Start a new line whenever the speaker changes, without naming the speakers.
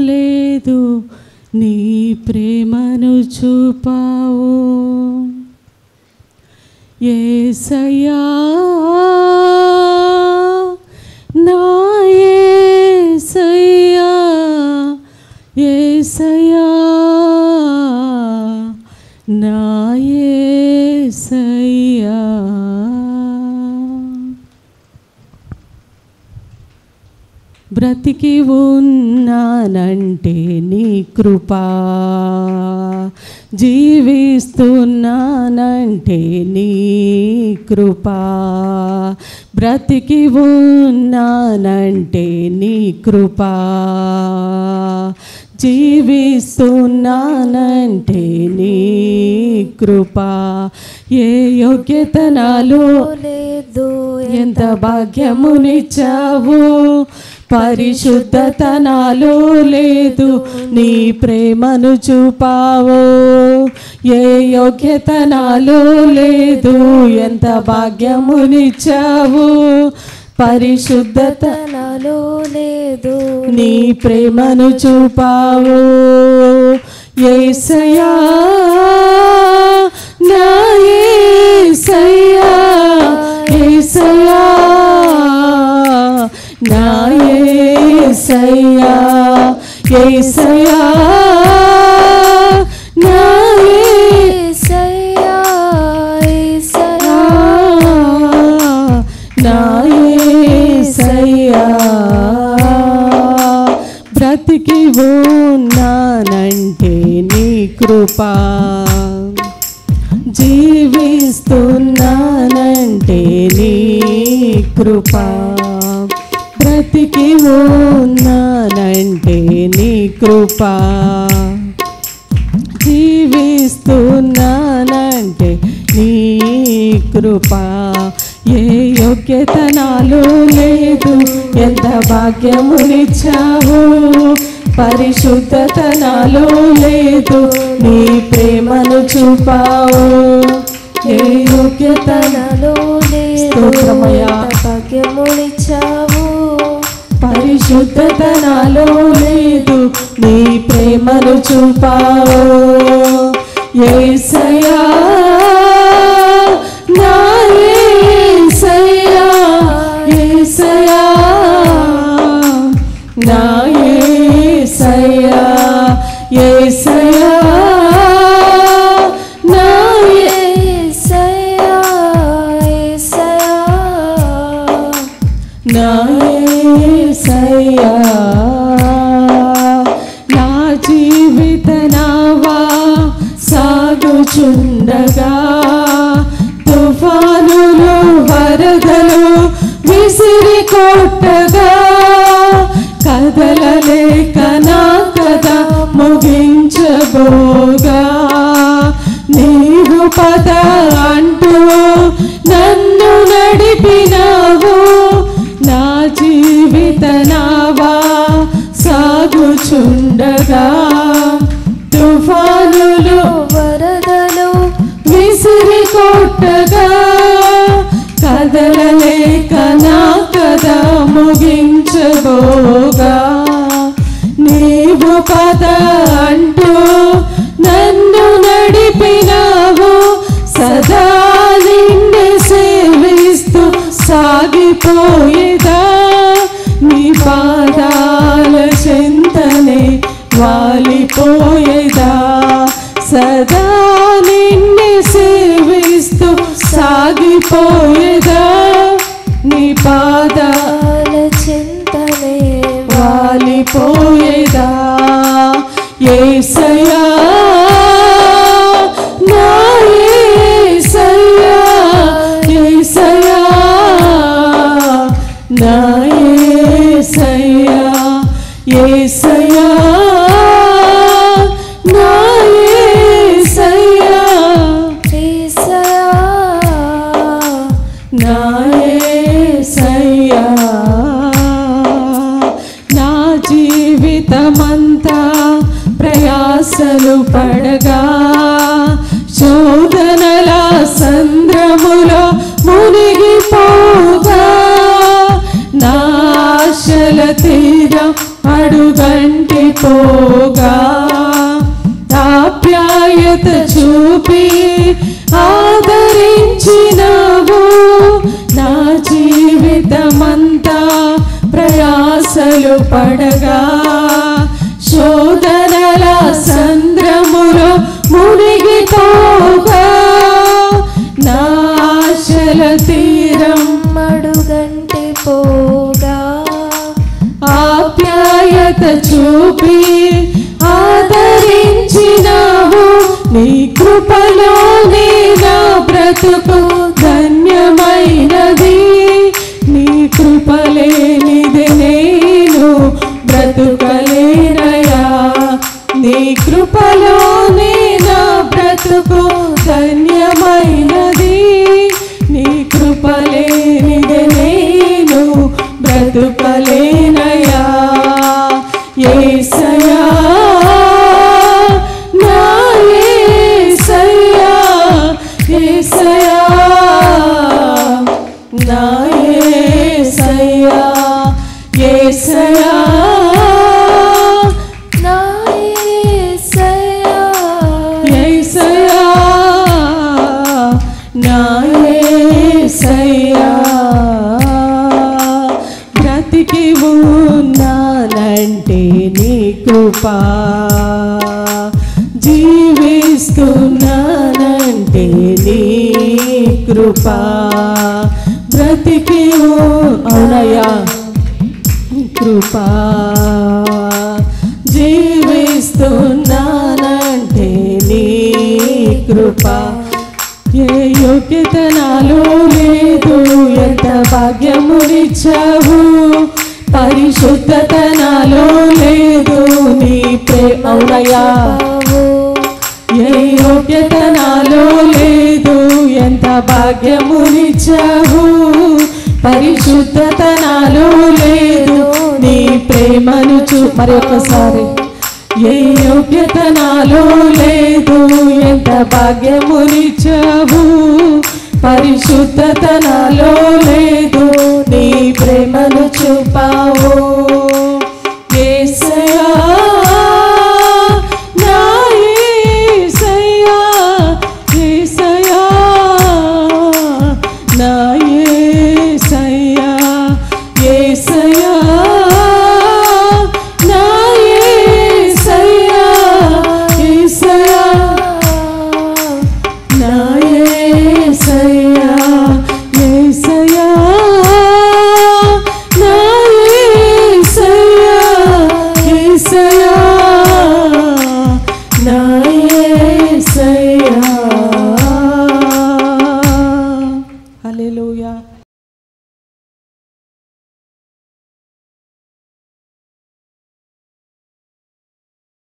లేదు నీ ప్రేమను చూపావు యేసయ్యా నా యేసయ్యా యేసయ్యా నా యేసయ్యా బ్రతికి ఉన్నానంటే నీ కృపా జీవిస్తున్నానంటే నీ కృపా బ్రతికి ఉన్నానంటే నీ కృపా జీవిస్తున్నానంటే నీ కృపా ఏ యోగ్యత నాలో లేదు ఎంత భాగ్యమునిచ్చావు పరిశుద్ధత నాలో లేదు నీ ప్రేమను చూపావు ఏ యోగ్యత నాలో లేదు ఎంత భాగ్యమునిచ్చావు పరిశుద్ధత నాలో లేదు నీ ప్రేమను చూపావు యేసయ్యా నా యేసయ్యా యేసయ్యా నా యేసయ్యా యేసయ్యా నా యేసయ్యా యేసయ్యా నా యేసయ్యా బ్రతికి ఉన్నానంటే నీ కృపా జీవిస్తున్నానంటే నీ కృపా బ్రతికి ఉన్నానంటే నీ కృపా జీవిస్తున్నానంటే నీ కృపా ఏ యోగ్యత నాలో లేదు ఎంత భాగ్యమునిచ్చావు పరిశుద్ధత నాలో లేదు నీ ప్రేమను చూపావు ఏ యోగ్యత నాలో లేదు భాగ్యమునిచ్చావు పరిశుద్ధత నాలో లేదు నీ ప్రేమను చూపావు యేసయ్యా నా యేసయ్యా యేసయ్యా నా యేసయ్యా యేసయ్యా నా యేసయ్యా యేసయ్యా నా యేసయ్యా నా జీవిత నావా సాగుచుండగా తుఫానులు వరదలు విసిరి కొట్టగా కదలలేక నా కథ ముగించబోగా నీవు పద అంటూ నన్ను నడిపినావు నా జీవిత నావా సాగుచుండగా తుఫానులు వరదలు విసిరి కొట్టగా కదలలేక నా కథ ముగించబోగా నీవు పద అంటూ నన్ను నడిపినావు సదా నిన్ను సేవిస్తూ సాగిపోయేదా నీ పాదాల చెంతనే వాలిపోయేదా సదా నిన్ను సేవిస్తూ సాగిపోయేదా నీ పాదాల చింతనే వాలిపోయేదా యేసయ్యా నా యేసయ్యా యేసయ్యా నా యేసయ్యా యేసయ్యా నా యేసయ్యా యేసయ్యా నా యేసయ్యా నా జీవితమంతా ప్రయాసలు పడగా శోధనల సంద్రములో మునిగిపోగా నా ఆశల తీరం అడుగంటి పోగా ఆప్యాయత చూపి ఆదరించినవు నా జీవితమంతా ప్రయాసలు పడగా శోధనల సంద్రములో మునిగిపోగా నా ఆశల తీరం
అడుగంటి పోగా
ఆప్యాయత చూపి ఆదరించినావు నీ కృపలోనే నా బ్రతుకు ధన్యమైనది నీ కృపలేనిది నేను బ్రతుకలేనయా నీ కృపలోనే నా బ్రతుకు ధన్యమైనది నీ కృపలేనిది నేను బ్రతుకలేనయా యేసయ్యా నా యేసయ్యా యేసయ్యా నా యేసయ్యా యేసయ్యా
నా యేసయ్యా
యేసయ్యా నా యేసయ్యా బ్రతికి ఉన్నానంటే నీ కృపా జీవిస్తున్నానంటే నీ కృపా బ్రతికి అవునయ్యా కృపా జీవిస్తున్నానంటే నీ కృపా ఏ యోగ్యత నాలో లేదు ఎంత భాగ్యమునిచ్చావు పరిశుద్ధత నాలో లేదు నీ అవునయ్యా ఏ యోగ్యత నాలో లేదు ఎంత భాగ్యమునిచ్చావు పరిశుద్ధత నాలో లేదు నీ ప్రేమను మరి ఒక్కసారి ఏ యోగ్యత నాలో లేదు ఎంత భాగ్యమునిచ్చావు పరిశుద్ధత నాలో లేదు నీ ప్రేమను చూపావు యేసయ్యా నా యేసయ్యా యేసయ్యా నా యేసయ్యా యేసయ్యా నా యేసయ్యా యేసయ్యా నా యేసయ్యా యేసయ్యా నా యేసయ్యా యేసయ్యా నా యేసయ్యా